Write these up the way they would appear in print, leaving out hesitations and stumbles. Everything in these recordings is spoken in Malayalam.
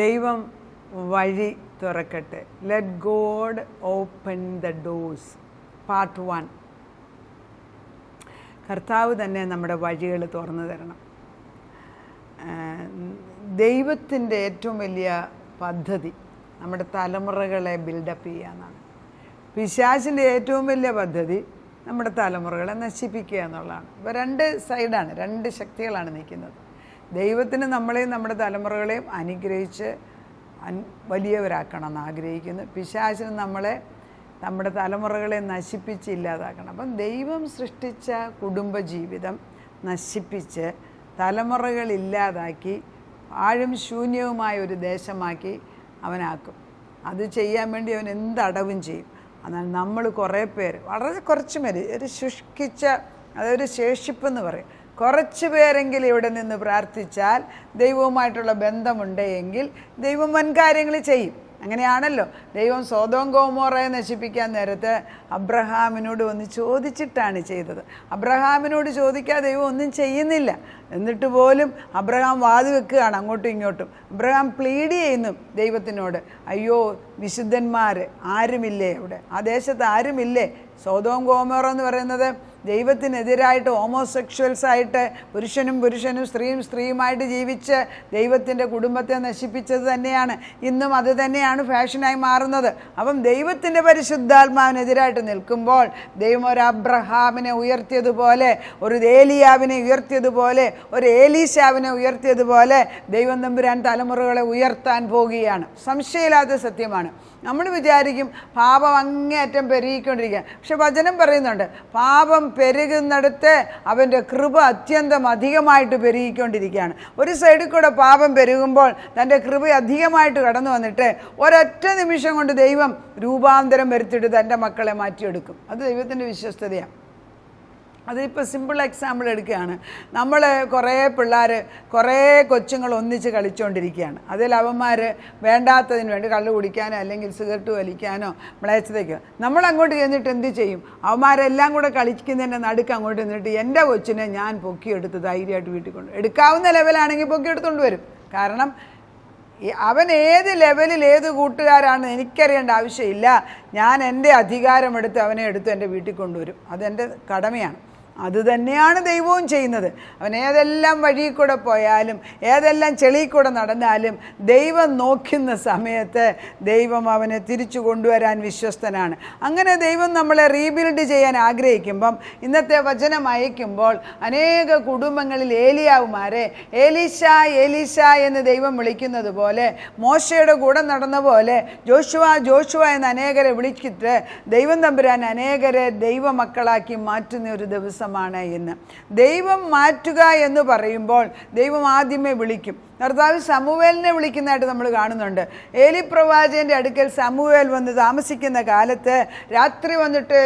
ദൈവം വഴി തുറക്കട്ടെ. Let God open the doors. Part 1. കർത്താവ് തന്നെ നമ്മുടെ വഴികൾ തുറന്നു തരണം. ദൈവത്തിൻ്റെ ഏറ്റവും വലിയ പദ്ധതി നമ്മുടെ തലമുറകളെ ബിൽഡപ്പ് ചെയ്യുക എന്നാണ്. പിശാചിൻ്റെ ഏറ്റവും വലിയ പദ്ധതി നമ്മുടെ തലമുറകളെ നശിപ്പിക്കുക എന്നുള്ളതാണ്. ഇപ്പോൾ 2 സൈഡാണ്, 2 ശക്തികളാണ് നിൽക്കുന്നത്. ദൈവത്തിന് നമ്മളെയും നമ്മുടെ തലമുറകളെയും അനുഗ്രഹിച്ച് വലിയവരാക്കണം എന്ന് ആഗ്രഹിക്കുന്നു. പിശാചിന് നമ്മുടെ തലമുറകളെ നശിപ്പിച്ച് ഇല്ലാതാക്കണം. അപ്പം ദൈവം സൃഷ്ടിച്ച കുടുംബജീവിതം നശിപ്പിച്ച് തലമുറകളില്ലാതാക്കി ആഴും ശൂന്യവുമായ ഒരു ദേശമാക്കി അവനാക്കും. അത് ചെയ്യാൻ വേണ്ടി അവൻ എന്തടവും ചെയ്യും. എന്നാൽ നമ്മൾ കുറേ പേര്, വളരെ കുറച്ച് പേര്, ഒരു ശുഷ്കിച്ച, അതൊരു ശേഷിപ്പെന്ന് പറയും, കുറച്ച് പേരെങ്കിലും ഇവിടെ നിന്ന് പ്രാർത്ഥിച്ചാൽ ദൈവവുമായിട്ടുള്ള ബന്ധമുണ്ടെങ്കിൽ ദൈവം വൻകാര്യങ്ങൾ ചെയ്യും. അങ്ങനെയാണല്ലോ ദൈവം സോദോം ഗോമോറയെ നശിപ്പിക്കാൻ നേരത്ത് അബ്രഹാമിനോട് വന്ന് ചോദിച്ചിട്ടാണ് ചെയ്തത്. അബ്രഹാമിനോട് ചോദിക്കാതെ ദൈവം ഒന്നും ചെയ്യുന്നില്ല. എന്നിട്ട് പോലും അബ്രഹാം വാത് വെക്കുകയാണ് അങ്ങോട്ടും ഇങ്ങോട്ടും. അബ്രഹാം പ്ലീഡ് ചെയ്യുന്നു ദൈവത്തിനോട്, അയ്യോ വിശുദ്ധന്മാർ ആരുമില്ലേ അവിടെ, ആ ദേശത്ത് ആരുമില്ലേ? സോദോം ഗോമോറ എന്ന് പറയുന്നത് ദൈവത്തിനെതിരായിട്ട് ഹോമോസെക്ഷൽസായിട്ട് പുരുഷനും സ്ത്രീയുമായിട്ട് ജീവിച്ച് ദൈവത്തിൻ്റെ കുടുംബത്തെ നശിപ്പിച്ചത് തന്നെയാണ്. ഇന്നും അത് തന്നെയാണ് ഫാഷനായി മാറുന്നത്. അപ്പം ദൈവത്തിൻ്റെ പരിശുദ്ധാത്മാവിനെതിരായിട്ട് നിൽക്കുമ്പോൾ ദൈവം ഒരു അബ്രഹാമിനെ ഉയർത്തിയതുപോലെ, ഒരു ഏലിയാവിനെ ഉയർത്തിയതുപോലെ, ഒരു ഏലീശാവിനെ ഉയർത്തിയതുപോലെ ദൈവം തമ്പുരാൻ തലമുറകളെ ഉയർത്താൻ പോകുകയാണ്. സംശയമില്ലാത്ത സത്യമാണ്. നമ്മൾ വിചാരിക്കും പാപം അങ്ങേയറ്റം പെരുകിക്കൊണ്ടിരിക്കുക. പക്ഷെ വചനം പറയുന്നുണ്ട്, പാപം പെരുകുന്നിടത്ത് അവൻ്റെ കൃപ അത്യന്തം അധികമായിട്ട് പെരുകിക്കൊണ്ടിരിക്കുകയാണ്. ഒരു സൈഡിൽ കൂടെ പാപം പെരുകുമ്പോൾ തൻ്റെ കൃപ അധികമായിട്ട് കടന്നു വന്നിട്ട് ഒരൊറ്റ നിമിഷം കൊണ്ട് ദൈവം രൂപാന്തരം വരുത്തിയിട്ട് തൻ്റെ മക്കളെ മാറ്റിയെടുക്കും. അത് ദൈവത്തിൻ്റെ വിശ്വസ്തതയാണ്. അതിപ്പോൾ സിമ്പിൾ എക്സാമ്പിൾ എടുക്കുകയാണ്. നമ്മൾ കുറേ പിള്ളേർ, കുറേ കൊച്ചുങ്ങൾ ഒന്നിച്ച് കളിച്ചുകൊണ്ടിരിക്കുകയാണ്. അതിൽ അവന്മാർ വേണ്ടാത്തതിന് വേണ്ടി കള്ളു കുടിക്കാനോ അല്ലെങ്കിൽ സിഗരറ്റ് വലിക്കാനോ മ്ലേച്ഛതയ്ക്കോ നമ്മൾ അങ്ങോട്ട് ചെന്നിട്ട് എന്ത് ചെയ്യും? അവന്മാരെല്ലാം കൂടെ കളിക്കുന്നതിൻ്റെ നടുക്ക് അങ്ങോട്ട് നിന്നിട്ട് എൻ്റെ കൊച്ചിനെ ഞാൻ പൊക്കിയെടുത്ത് ധൈര്യമായിട്ട് വീട്ടിൽ കൊണ്ട്, എടുക്കാവുന്ന ലെവലാണെങ്കിൽ പൊക്കിയെടുത്തുകൊണ്ട് വരും. കാരണം അവൻ ഏത് ലെവലിൽ ഏത് കൂട്ടുകാരാണെന്ന് എനിക്കറിയേണ്ട ആവശ്യമില്ല. ഞാൻ എൻ്റെ അധികാരമെടുത്ത് അവനെ എടുത്ത് എൻ്റെ വീട്ടിൽ കൊണ്ടുവരും. അതെൻ്റെ കടമയാണ്. അതുതന്നെയാണ് ദൈവവും ചെയ്യുന്നത്. അവൻ ഏതെല്ലാം വഴിയിൽ കൂടെ പോയാലും ഏതെല്ലാം ചെളിയിൽ കൂടെ നടന്നാലും ദൈവം നോക്കുന്ന സമയത്ത് ദൈവം അവനെ തിരിച്ചു കൊണ്ടുവരാൻ വിശ്വസ്തനാണ്. അങ്ങനെ ദൈവം നമ്മളെ റീബിൽഡ് ചെയ്യാൻ ആഗ്രഹിക്കുമ്പം ഇന്നത്തെ വചനം അയക്കുമ്പോൾ അനേക കുടുംബങ്ങളിൽ ഏലിയാവുമാരെ ഏലീശ എന്ന് ദൈവം വിളിക്കുന്നത് പോലെ, മോശയുടെ കൂടെ നടന്ന പോലെ ജോഷുവ എന്ന് അനേകരെ വിളിച്ചിട്ട് ദൈവം തമ്പുരാൻ അനേകരെ ദൈവമക്കളാക്കി മാറ്റുന്ന ഒരു ദിവസം ഇന്ന്. ദൈവം മാറ്റുക എന്ന് പറയുമ്പോൾ ദൈവം ആദ്യമേ വിളിക്കും. കർത്താവ് സമൂവേലിനെ വിളിക്കുന്നതായിട്ട് നമ്മൾ കാണുന്നുണ്ട്. ഏലി പ്രവാചകൻ്റെ അടുക്കൽ സമൂവേൽ വന്ന് താമസിക്കുന്ന കാലത്ത് രാത്രി വന്നിട്ട്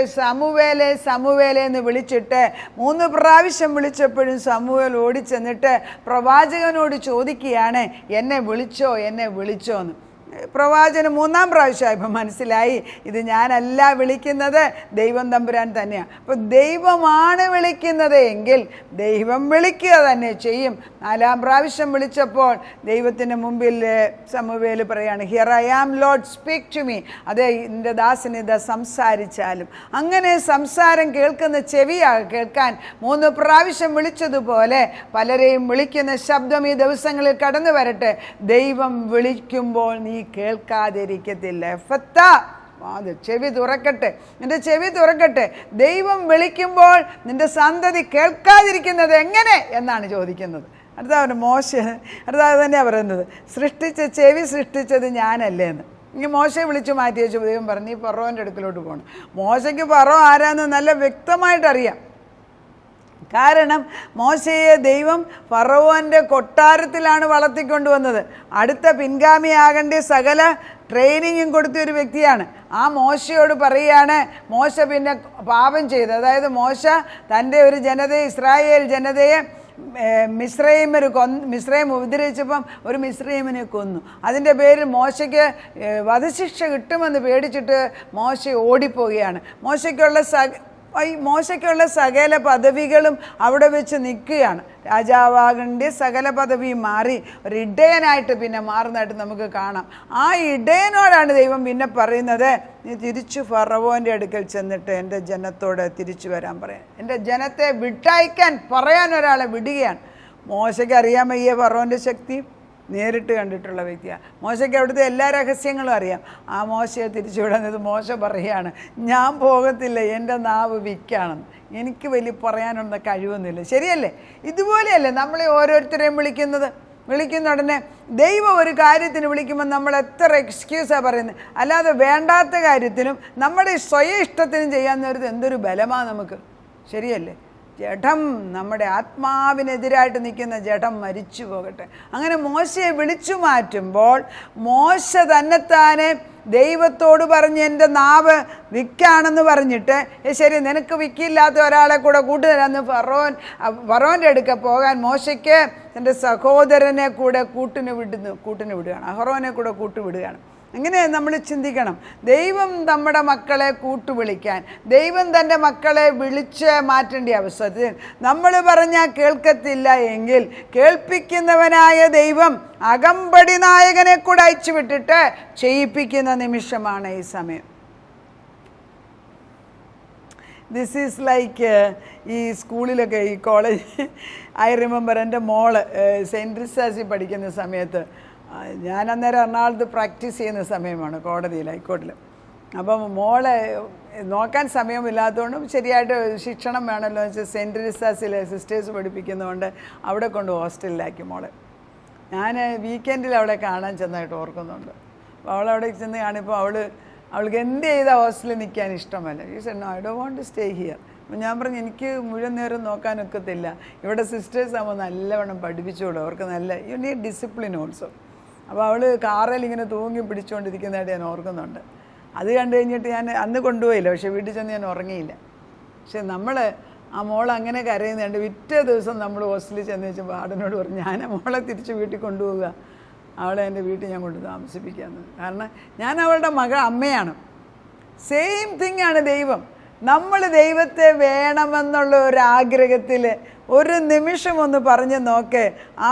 സമൂവേലെ എന്ന് വിളിച്ചിട്ട് 3 പ്രാവശ്യം വിളിച്ചപ്പോഴും സമൂവേൽ ഓടിച്ചെന്നിട്ട് പ്രവാചകനോട് ചോദിക്കുകയാണ്, എന്നെ വിളിച്ചോ എന്ന്. പ്രവാചകന് 3-ാം പ്രാവശ്യമായപ്പോൾ മനസ്സിലായി, ഇത് ഞാനല്ല വിളിക്കുന്നത്, ദൈവം തമ്പുരാൻ തന്നെയാണ്. അപ്പോൾ ദൈവമാണ് വിളിക്കുന്നത് എങ്കിൽ ദൈവം വിളിക്കുക തന്നെ ചെയ്യും. 4-ാം പ്രാവശ്യം വിളിച്ചപ്പോൾ ദൈവത്തിൻ്റെ മുമ്പിൽ സമൂവേൽ പറയാണ്, here I am lord, speak to me. അതെ, എൻ്റെ ദാസന് ഇത് സംസാരിച്ചാലും. അങ്ങനെ സംസാരം കേൾക്കുന്ന കേൾക്കാൻ 3 പ്രാവശ്യം വിളിച്ചതുപോലെ പലരെയും വിളിക്കുന്ന ശബ്ദം ഈ ദിവസങ്ങളിൽ കടന്നു വരട്ടെ. ദൈവം വിളിക്കുമ്പോൾ നീ കേൾക്കാതിരിക്കത്തില്ല. ചെവി തുറക്കട്ടെ, നിന്റെ ചെവി തുറക്കട്ടെ. ദൈവം വിളിക്കുമ്പോൾ നിന്റെ സന്തതി കേൾക്കാതിരിക്കുന്നത് എങ്ങനെ എന്നാണ് ചോദിക്കുന്നത്. അടുത്തവന് തന്നെയാണ് പറയുന്നത്, ചെവി സൃഷ്ടിച്ചത് ഞാനല്ലേ എന്ന്. ഇനി മോശയെ വിളിച്ചു മാറ്റി വെച്ചു. ദൈവം പറഞ്ഞു, നീ ഫറവോൻ്റെ അടുക്കലോട്ട് പോകണം. മോശയ്ക്ക് ഫറവോ ആരാന്ന് നല്ല വ്യക്തമായിട്ടറിയാം. കാരണം മോശയെ ദൈവം ഫറവോൻ്റെ കൊട്ടാരത്തിലാണ് വളർത്തിക്കൊണ്ടുവന്നത്. അടുത്ത പിൻഗാമിയാകേണ്ട സകല ട്രെയിനിങ്ങും കൊടുത്ത ഒരു വ്യക്തിയാണ്. ആ മോശയോട് പറയുകയാണ്, മോശ പിന്നെ പാപം ചെയ്ത്, അതായത് മോശ തൻ്റെ ഒരു ഇസ്രായേൽ ജനതയെ മിസ്രൈം ഉപദ്രവിച്ചപ്പം ഒരു മിസ്രൈമിനെ കൊന്നു. അതിൻ്റെ പേരിൽ മോശയ്ക്ക് വധശിക്ഷ കിട്ടുമെന്ന് പേടിച്ചിട്ട് മോശ ഓടിപ്പോവുകയാണ്. മോശയ്ക്കുള്ള ഈ മോശയ്ക്കുള്ള സകല പദവികളും അവിടെ വെച്ച് നിൽക്കുകയാണ്. രാജാവാകേണ്ട സകല പദവിയും മാറി ഒരു ഇടയനായിട്ട് പിന്നെ മാറുന്നതായിട്ട് നമുക്ക് കാണാം. ആ ഇടയനോടാണ് ദൈവം പിന്നെ പറയുന്നത്, നീ തിരിച്ചു ഫറവോൻ്റെ അടുക്കൽ ചെന്നിട്ട് എൻ്റെ ജനത്തോട് തിരിച്ചു വരാൻ പറയാൻ, എൻ്റെ ജനത്തെ വിട്ടയക്കാൻ പറയാൻ ഒരാളെ വിടുകയാണ്. മോശയ്ക്ക് അറിയാൻ വയ്യ ഫറവോൻ്റെ ശക്തി, നേരിട്ട് കണ്ടിട്ടുള്ള വ്യക്തിയാണ്. മോശയ്ക്ക് അവിടുത്തെ എല്ലാ രഹസ്യങ്ങളും അറിയാം. ആ മോശയെ തിരിച്ചുവിടുന്നത് മോശ പറയുകയാണ്, ഞാൻ പോകത്തില്ല, എൻ്റെ നാവ് വിക്കാണെന്ന്, എനിക്ക് വലിയ പറയാനുള്ള കഴിവൊന്നുമില്ല. ശരിയല്ലേ? ഇതുപോലെയല്ലേ നമ്മളെ ഓരോരുത്തരെയും വിളിക്കുന്ന ഉടനെ ദൈവം ഒരു കാര്യത്തിന് വിളിക്കുമ്പോൾ നമ്മൾ എത്ര എക്സ്ക്യൂസാണ് പറയുന്നത്. അല്ലാതെ വേണ്ടാത്ത കാര്യത്തിനും നമ്മുടെ സ്വയം ഇഷ്ടത്തിനും ചെയ്യാൻ നേരത്ത് എന്തൊരു ബലമാണ് നമുക്ക്. ശരിയല്ലേ? ജഡം, നമ്മുടെ ആത്മാവിനെതിരായിട്ട് നിൽക്കുന്ന ജഡം മരിച്ചു പോകട്ടെ. അങ്ങനെ മോശയെ വിളിച്ചു മാറ്റുമ്പോൾ മോശ തന്നെത്താനെ ദൈവത്തോട് പറഞ്ഞ് എൻ്റെ നാവ് വിക്കാണെന്ന് പറഞ്ഞിട്ട്, ശരി നിനക്ക് വിക്കില്ലാത്ത ഒരാളെ കൂടെ കൂട്ടുതരാന്ന് ഫറവോൻ്റെ അടുക്ക പോകാൻ മോശയ്ക്ക് തൻ്റെ സഹോദരനെ കൂടെ കൂട്ടിന് വിടുകയാണ്, അഹറോനെ കൂടെ കൂട്ടുവിടുകയാണ്. അങ്ങനെ നമ്മൾ ചിന്തിക്കണം. ദൈവം നമ്മുടെ മക്കളെ കൂട്ടുവിളിക്കാൻ, ദൈവം തൻ്റെ മക്കളെ വിളിച്ച് മാറ്റേണ്ട അവസരത്തിൽ നമ്മൾ പറഞ്ഞാൽ കേൾക്കത്തില്ല എങ്കിൽ കേൾപ്പിക്കുന്നവനായ ദൈവം അകമ്പടി നായകനെ കൂടെ അയച്ചു വിട്ടിട്ട് ചെയ്യിപ്പിക്കുന്ന നിമിഷമാണ് ഈ സമയം. ദിസ് ഈസ് ലൈക്ക് ഈ സ്കൂളിലൊക്കെ, ഈ കോളേജ്, ഐ റിമെമ്പർ എൻ്റെ മോള് സെയിൻറ്റ് ട്രിസാസിൽ പഠിക്കുന്ന സമയത്ത്, ഞാൻ അന്നേരം എറണാകുളത്ത് പ്രാക്ടീസ് ചെയ്യുന്ന സമയമാണ് കോടതിയിൽ, ഹൈക്കോർട്ടിൽ. അപ്പം മോളെ നോക്കാൻ സമയമില്ലാത്തതുകൊണ്ടും ശരിയായിട്ട് ശിക്ഷണം വേണമല്ലോ എന്ന് വെച്ചാൽ സെയിൻറ്റ് ട്രിസാസിലെ സിസ്റ്റേഴ്സ് പഠിപ്പിക്കുന്നതുകൊണ്ട് അവിടെ കൊണ്ട് ഹോസ്റ്റലിലാക്കി മോളെ. ഞാൻ വീക്കെൻഡിൽ അവിടെ കാണാൻ ചെന്നായിട്ട് ഓർക്കുന്നുണ്ട്. അപ്പോൾ അവളവിടെ ചെന്ന് കാണിപ്പോൾ അവൾക്ക് എന്ത് ചെയ്താൽ ഹോസ്റ്റലിൽ നിൽക്കാൻ ഇഷ്ടമല്ല. ഈ said no, I don't want to stay here. അപ്പം ഞാൻ പറഞ്ഞു, എനിക്ക് മുഴുവൻ നേരം നോക്കാനൊക്കത്തില്ല, ഇവിടെ സിസ്റ്റേഴ്സ് ആകുമ്പോൾ നല്ലവണ്ണം പഠിപ്പിച്ചോളൂ, അവർക്ക് നല്ല യു നീഡ് ഡിസിപ്ലിൻ ഓൾസോ. അപ്പോൾ അവൾ കാറിൽ ഇങ്ങനെ തൂങ്ങി പിടിച്ചുകൊണ്ടിരിക്കുന്നതായിട്ട് ഞാൻ ഓർക്കുന്നുണ്ട്. അത് കണ്ടു കഴിഞ്ഞിട്ട് ഞാൻ അന്ന് കൊണ്ടുപോയില്ല, പക്ഷേ വീട്ടിൽ ചെന്ന് ഞാൻ ഉറങ്ങിയില്ല. പക്ഷെ നമ്മൾ ആ മോൾ അങ്ങനെ കരയുന്നുണ്ട്. പിറ്റേ ദിവസം നമ്മൾ ഹോസ്റ്റലിൽ ചെന്ന് വെച്ചാൽ വാർഡനോട് പറഞ്ഞു, ഞാൻ മോളെ തിരിച്ച് വീട്ടിൽ കൊണ്ടുപോവുക, അവളെ എൻ്റെ വീട്ടിൽ ഞാൻ കൊണ്ട് താമസിപ്പിക്കാമെന്ന്. കാരണം ഞാൻ അവളുടെ അമ്മയാണ്. സെയിം തിങ് ആണ് ദൈവം. നമ്മൾ ദൈവത്തെ വേണമെന്നുള്ള ഒരു ആഗ്രഹത്തിൽ ഒരു നിമിഷം ഒന്ന് പറഞ്ഞ് നോക്ക്,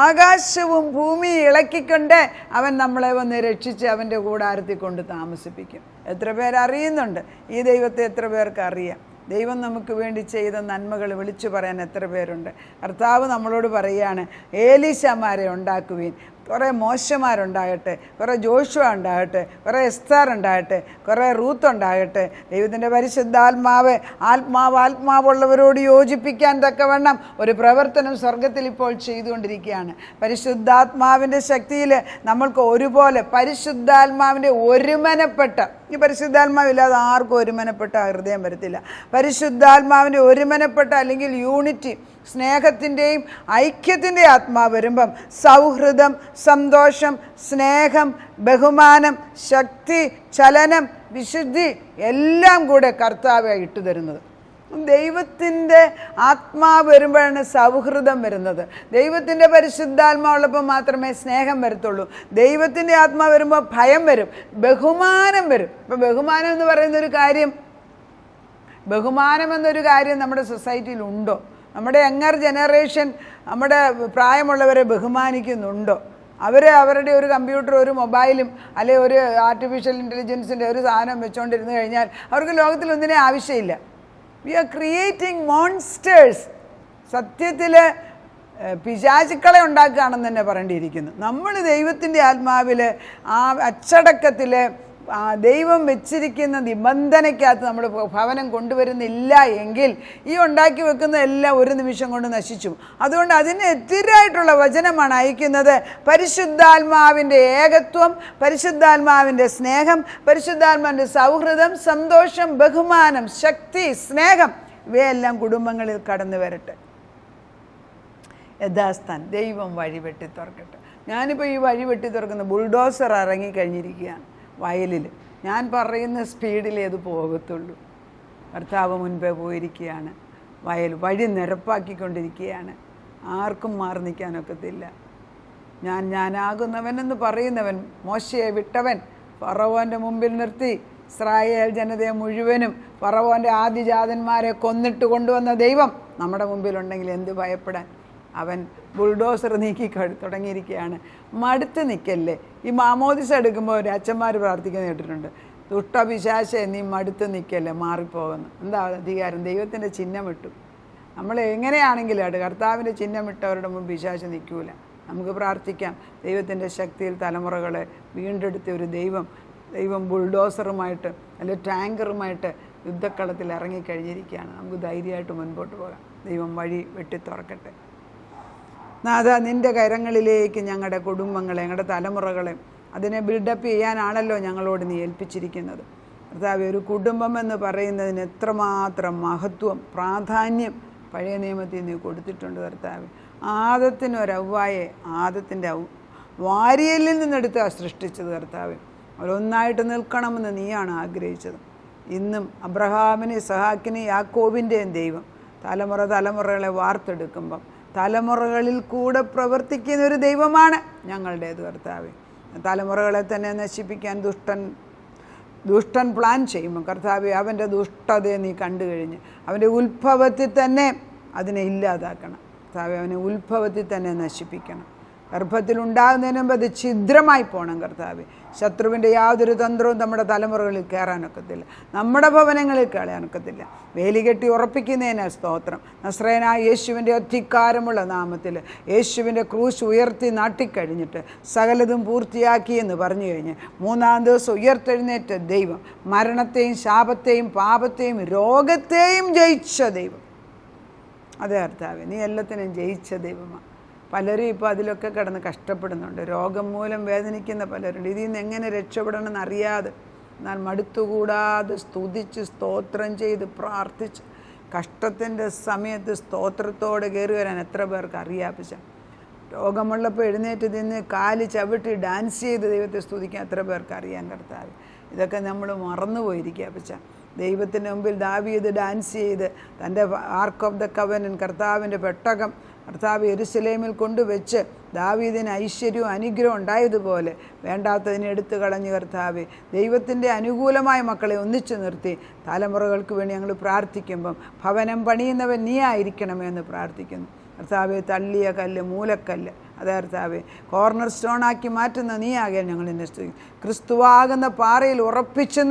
ആകാശവും ഭൂമിയും ഇളക്കിക്കൊണ്ട് അവൻ നമ്മളെ വന്ന് രക്ഷിച്ച് അവൻ്റെ കൂടാരത്തിൽ കൊണ്ട് താമസിപ്പിക്കും. എത്ര പേരറിയുന്നുണ്ട് ഈ ദൈവത്തെ? എത്ര പേർക്ക് അറിയാം? ദൈവം നമുക്ക് വേണ്ടി ചെയ്ത നന്മകൾ വിളിച്ചു പറയാൻ എത്ര പേരുണ്ട്? കർത്താവ് നമ്മളോട് പറയുകയാണ്, ഏലീശമാരെ ഉണ്ടാക്കുവീൻ, കുറേ മോശമാരുണ്ടാകട്ടെ, കുറേ ജോഷുവ ഉണ്ടാകട്ടെ, കുറേ എസ്തർ ഉണ്ടാകട്ടെ, കുറേ റൂത്ത് ഉണ്ടാകട്ടെ. ദൈവത്തിൻ്റെ പരിശുദ്ധാത്മാവ് ആത്മാവുള്ളവരോട് യോജിപ്പിക്കാൻ തക്കവണ്ണം ഒരു പ്രവർത്തനം സ്വർഗത്തിൽ ഇപ്പോൾ ചെയ്തുകൊണ്ടിരിക്കുകയാണ്. പരിശുദ്ധാത്മാവിൻ്റെ ശക്തിയിൽ നമ്മൾക്ക് ഒരുപോലെ പരിശുദ്ധാത്മാവിൻ്റെ ഒരുമനപ്പെട്ട, ഈ പരിശുദ്ധാത്മാവില്ലാതെ ആർക്കും ഒരുമനപ്പെട്ട ഹൃദയം വരത്തില്ല. പരിശുദ്ധാത്മാവിൻ്റെ ഒരുമനപ്പെട്ട അല്ലെങ്കിൽ യൂണിറ്റി, സ്നേഹത്തിൻ്റെയും ഐക്യത്തിൻ്റെ ആത്മാവ് വരുമ്പം സൗഹൃദം, സന്തോഷം, സ്നേഹം, ബഹുമാനം, ശക്തി, ചലനം, വിശുദ്ധി എല്ലാം കൂടെ കർത്താവെ ഇട്ടുതരുന്നത്. ദൈവത്തിൻ്റെ ആത്മാവ് വരുമ്പോഴാണ് സൗഹൃദം വരുന്നത്. ദൈവത്തിൻ്റെ പരിശുദ്ധാത്മാവുള്ളപ്പോൾ മാത്രമേ സ്നേഹം വരത്തുള്ളൂ. ദൈവത്തിൻ്റെ ആത്മാവ് വരുമ്പോൾ ഭയം വരും, ബഹുമാനം വരും. ഇപ്പം ബഹുമാനം എന്ന് പറയുന്നൊരു കാര്യം നമ്മുടെ സൊസൈറ്റിയിൽ ഉണ്ടോ? നമ്മുടെ യങ്ങർ ജനറേഷൻ നമ്മുടെ പ്രായമുള്ളവരെ ബഹുമാനിക്കുന്നുണ്ടോ? അവരുടെ ഒരു കമ്പ്യൂട്ടർ, ഒരു മൊബൈലും അല്ലെങ്കിൽ ഒരു ആർട്ടിഫിഷ്യൽ ഇൻ്റലിജൻസിൻ്റെ ഒരു സാധനം വെച്ചുകൊണ്ടിരുന്ന് കഴിഞ്ഞാൽ അവർക്ക് ലോകത്തിലൊന്നിനെ ആവശ്യമില്ല. We are creating monsters. സത്യത്തിൽ പിശാചുക്കളെ ഉണ്ടാക്കുകയാണെന്ന് തന്നെ പറയേണ്ടിയിരിക്കുന്നു. നമ്മൾ ദൈവത്തിൻ്റെ ആത്മാവിൽ ആ അച്ചടക്കത്തിൽ ദൈവം വെച്ചിരിക്കുന്ന നിബന്ധനയ്ക്കകത്ത് നമ്മൾ ഭവനം കൊണ്ടുവരുന്നില്ല എങ്കിൽ ഈ ഉണ്ടാക്കി വെക്കുന്ന എല്ലാം ഒരു നിമിഷം കൊണ്ട് നശിച്ചു. അതുകൊണ്ട് അതിനെതിരായിട്ടുള്ള വചനമാണ് അയക്കുന്നത്. പരിശുദ്ധാത്മാവിൻ്റെ ഏകത്വം, പരിശുദ്ധാത്മാവിൻ്റെ സ്നേഹം, പരിശുദ്ധാത്മാവിൻ്റെ സൗഹൃദം, സന്തോഷം, ബഹുമാനം, ശക്തി, സ്നേഹം ഇവയെല്ലാം കുടുംബങ്ങളിൽ കടന്നു വരട്ടെ. യഥാസ്ഥാൻ ദൈവം വഴി വെട്ടി തുറക്കട്ടെ. ഞാനിപ്പോൾ ഈ വഴി വെട്ടി തുറക്കുന്ന ബുൾഡോസർ ഇറങ്ങിക്കഴിഞ്ഞിരിക്കുകയാണ് വയലിൽ. ഞാൻ പറയുന്ന സ്പീഡിലേ അത് പോകത്തുള്ളൂ. കർത്താവ് മുൻപേ പോയിരിക്കുകയാണ്. വഴി നിരപ്പാക്കിക്കൊണ്ടിരിക്കുകയാണ്. ആർക്കും മാറി നിൽക്കാനൊക്കത്തില്ല. ഞാനാകുന്നവനെന്ന് പറയുന്നവൻ, മോശയെ വിട്ടവൻ, ഫറവോൻ്റെ മുമ്പിൽ നിർത്തി ഇസ്രായേൽ ജനതയെ മുഴുവനും ഫറവോൻ്റെ ആദ്യജാതന്മാരെ കൊന്നിട്ട് കൊണ്ടുവന്ന ദൈവം നമ്മുടെ മുമ്പിലുണ്ടെങ്കിൽ എന്ത് ഭയപ്പെടാൻ. അവൻ ബുൾഡോസർ നീക്കി തുടങ്ങിയിരിക്കുകയാണ്. മടുത്ത് നിൽക്കല്ലേ. ഈ മാമോദിസ എടുക്കുമ്പോൾ ഒരു അച്ഛന്മാർ പ്രാർത്ഥിക്കുന്ന കേട്ടിട്ടുണ്ട്, ദുഷ്ടപിശാചേ നീ മടുത്ത് നിൽക്കല്ലേ, മാറിപ്പോകുന്നു. എന്താ അധികാരം? ദൈവത്തിൻ്റെ ചിഹ്നം ഇട്ടു. നമ്മൾ എങ്ങനെയാണെങ്കിലും ആയിട്ട് കർത്താവിൻ്റെ ചിഹ്നം ഇട്ടവരുടെ മുമ്പ് പിശാച് നിൽക്കൂല. നമുക്ക് പ്രാർത്ഥിക്കാം. ദൈവത്തിൻ്റെ ശക്തിയിൽ തലമുറകളെ വീണ്ടെടുത്ത ഒരു ദൈവം ബുൾഡോസറുമായിട്ട് അല്ലെങ്കിൽ ടാങ്കറുമായിട്ട് യുദ്ധക്കളത്തിൽ ഇറങ്ങിക്കഴിഞ്ഞിരിക്കുകയാണ്. നമുക്ക് ധൈര്യമായിട്ട് മുൻപോട്ട് പോകാം. ദൈവം വഴി വെട്ടിത്തുറക്കട്ടെ. നാഥ, നിൻ്റെ കരങ്ങളിലേക്ക് ഞങ്ങളുടെ കുടുംബങ്ങളെ, ഞങ്ങളുടെ തലമുറകളെ അതിനെ ബിൽഡപ്പ് ചെയ്യാനാണല്ലോ ഞങ്ങളോട് നീ ഏൽപ്പിച്ചിരിക്കുന്നത്. കർത്താവേ, ഒരു കുടുംബം എന്ന് പറയുന്നതിന് എത്രമാത്രം മഹത്വം, പ്രാധാന്യം പഴയ നിയമത്തിൽ നീ കൊടുത്തിട്ടുണ്ട് കർത്താവേ. ആദത്തിനൊരവ്വായെ ആദത്തിൻ്റെ വാരിയലിൽ നിന്നെടുത്താണ് സൃഷ്ടിച്ചത് കർത്താവേ. അവരൊന്നായിട്ട് നിൽക്കണമെന്ന് നീയാണ് ആഗ്രഹിച്ചത്. ഇന്നും അബ്രഹാമിനെ, ഇസഹാക്കിനെ, യാക്കോബിൻ്റെയും ദൈവം തലമുറകളെ വാർത്തെടുക്കുമ്പം തലമുറകളിൽ കൂടെ പ്രവർത്തിക്കുന്ന ഒരു ദൈവമാണ് ഞങ്ങളുടേത് കർത്താവേ. തലമുറകളെ തന്നെ നശിപ്പിക്കാൻ ദുഷ്ടൻ പ്ലാൻ ചെയ്യുമ്പോൾ കർത്താവേ, അവൻ്റെ ദുഷ്ടതയെ നീ കണ്ടു കഴിഞ്ഞ് അവൻ്റെ ഉത്ഭവത്തിൽ തന്നെ അതിനെ ഇല്ലാതാക്കണം കർത്താവേ. അവനെ ഉത്ഭവത്തിൽ തന്നെ നശിപ്പിക്കണം. ഗർഭത്തിലുണ്ടാകുന്നതിന് മുമ്പ് അത് ഛിദ്രമായി പോകണം കർത്താവേ. ശത്രുവിൻ്റെ യാതൊരു തന്ത്രവും നമ്മുടെ തലമുറകളിൽ കയറാനൊക്കത്തില്ല, നമ്മുടെ ഭവനങ്ങളിൽ കളയാനൊക്കത്തില്ല. വേലികെട്ടി ഉറപ്പിക്കുന്നതിന് സ്തോത്രം. നസ്രയനായ യേശുവിൻ്റെ അധികാരമുള്ള നാമത്തിൽ യേശുവിൻ്റെ ക്രൂശ് ഉയർത്തി നാട്ടിക്കഴിഞ്ഞിട്ട് സകലതും പൂർത്തിയാക്കി എന്ന് പറഞ്ഞു കഴിഞ്ഞ് 3-ാം ദിവസം ഉയർത്തെഴുന്നേറ്റ ദൈവം, മരണത്തെയും ശാപത്തെയും പാപത്തെയും രോഗത്തെയും ജയിച്ച ദൈവം. അതെ കർത്താവേ, നീ എല്ലാത്തിനെയും ജയിച്ച ദൈവമാണ്. പലരും ഇപ്പോൾ അതിലൊക്കെ കിടന്ന് കഷ്ടപ്പെടുന്നുണ്ട്. രോഗം മൂലം വേദനിക്കുന്ന പലരുണ്ട്. ഇതിൽ നിന്ന് എങ്ങനെ രക്ഷപ്പെടണമെന്ന് അറിയാതെ, എന്നാൽ മടുത്തുകൂടാതെ സ്തുതിച്ച് സ്തോത്രം ചെയ്ത് പ്രാർത്ഥിച്ച് കഷ്ടത്തിൻ്റെ സമയത്ത് സ്തോത്രത്തോടെ കയറി വരാൻ എത്ര പേർക്ക് അറിയാപ്പിച്ച. രോഗമുള്ളപ്പോൾ എഴുന്നേറ്റ് നിന്ന് കാല് ചവിട്ടി ഡാൻസ് ചെയ്ത് ദൈവത്തെ സ്തുതിക്കാൻ എത്ര പേർക്ക് അറിയാൻ കർത്താവ്. ഇതൊക്കെ നമ്മൾ മറന്നുപോയിരിക്കുക അപ്പച്ച. ദൈവത്തിൻ്റെ മുമ്പിൽ ദാവീദ് ഡാൻസ് ചെയ്ത് തൻ്റെ ആർക്ക് ഓഫ് ദ കവനൻ, കർത്താവിൻ്റെ പെട്ടകം കർത്താവ് യെരുശലേമിൽ കൊണ്ടുവച്ച് ദാവീദിന് ഐശ്വര്യവും അനുഗ്രഹവും ഉണ്ടായതുപോലെ വേണ്ടാത്തതിനെ എടുത്തു കളഞ്ഞ് കർത്താവെ ദൈവത്തിൻ്റെ അനുകൂലമായ മക്കളെ ഒന്നിച്ചു നിർത്തി തലമുറകൾക്ക് വേണ്ടി ഞങ്ങൾ പ്രാർത്ഥിക്കുമ്പം ഭവനം പണിയുന്നവൻ നീ ആയിരിക്കണമേ എന്ന് പ്രാർത്ഥിക്കുന്നു. കർത്താവെ, തള്ളിയ കല്ല്, മൂലക്കല്ല്, അതെ കർത്താവെ, കോർണർ സ്റ്റോണാക്കി മാറ്റുന്ന നീ ആകാൻ ഞങ്ങൾ എന്നെ സ്തുതിക്കും. ക്രിസ്തുവാകുന്ന പാറയിൽ ഉറപ്പിച്ചു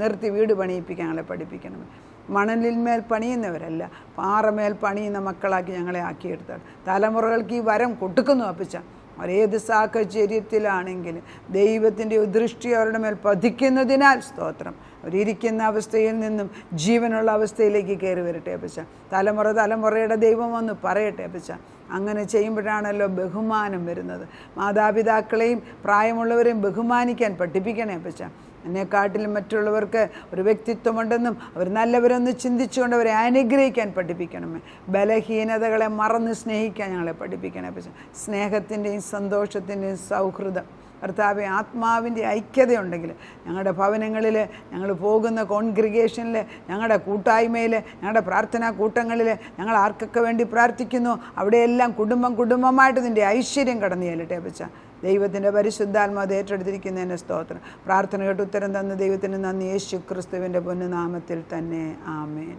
നിർത്തി വീട് പണിയിപ്പിക്കാൻ ഞങ്ങളെ പഠിപ്പിക്കണമേ. മണലിന്മേൽ പണിയുന്നവരല്ല, പാറമേൽ പണിയുന്ന മക്കളാക്കി ഞങ്ങളെ ആക്കിയെടുത്താൽ തലമുറകൾക്ക് ഈ വരം കൊടുക്കുന്നു അപ്പച്ച. അവരേത് സാഹചര്യത്തിലാണെങ്കിലും ദൈവത്തിൻ്റെ ദൃഷ്ടി അവരുടെ മേൽ പതിക്കുന്നതിനാൽ സ്തോത്രം. അവരിയ്ക്കുന്ന അവസ്ഥയിൽ നിന്നും ജീവനുള്ള അവസ്ഥയിലേക്ക് കയറി വരട്ടെ അപ്പച്ച. തലമുറയുടെ ദൈവമെന്ന് പറയട്ടെ അപ്പച്ച. അങ്ങനെ ചെയ്യുമ്പോഴാണല്ലോ ബഹുമാനം വരുന്നത്. മാതാപിതാക്കളെയും പ്രായമുള്ളവരെയും ബഹുമാനിക്കാൻ പഠിപ്പിക്കണേ അപ്പച്ച. എന്നെക്കാട്ടിലും മറ്റുള്ളവർക്ക് ഒരു വ്യക്തിത്വമുണ്ടെന്നും അവർ നല്ലവരെന്ന് ചിന്തിച്ചുകൊണ്ട് അവരെ അനുഗ്രഹിക്കാൻ പഠിപ്പിക്കണമേ. ബലഹീനതകളെ മറന്ന് സ്നേഹിക്കാൻ ഞങ്ങളെ പഠിപ്പിക്കണേ അപ്പച്ച. സ്നേഹത്തിൻ്റെയും സന്തോഷത്തിൻ്റെയും സൗഹൃദം കർത്താവെ, ആത്മാവിൻ്റെ ഐക്യതയുണ്ടെങ്കിൽ ഞങ്ങളുടെ ഭവനങ്ങളിൽ, ഞങ്ങൾ പോകുന്ന കോൺഗ്രിഗേഷനിൽ, ഞങ്ങളുടെ കൂട്ടായ്മയിൽ, ഞങ്ങളുടെ പ്രാർത്ഥനാ കൂട്ടങ്ങളിൽ ഞങ്ങൾ ആർക്കൊക്കെ വേണ്ടി പ്രാർത്ഥിക്കുന്നു അവിടെയെല്ലാം കുടുംബമായിട്ട് നിൻ്റെ ഐശ്വര്യം കടന്നു ചെല്ലട്ടെ അപ്പച്ച. ദൈവത്തിൻ്റെ പരിശുദ്ധാത്മാവ് ഏറ്റെടുത്തിരിക്കുന്നതിന് സ്തോത്രം. പ്രാർത്ഥന കേട്ട് ഉത്തരം തന്ന ദൈവത്തിന് നന്ദി. യേശു ക്രിസ്തുവിൻ്റെ പൊന്നുനാമത്തിൽ തന്നെ, ആമേൻ.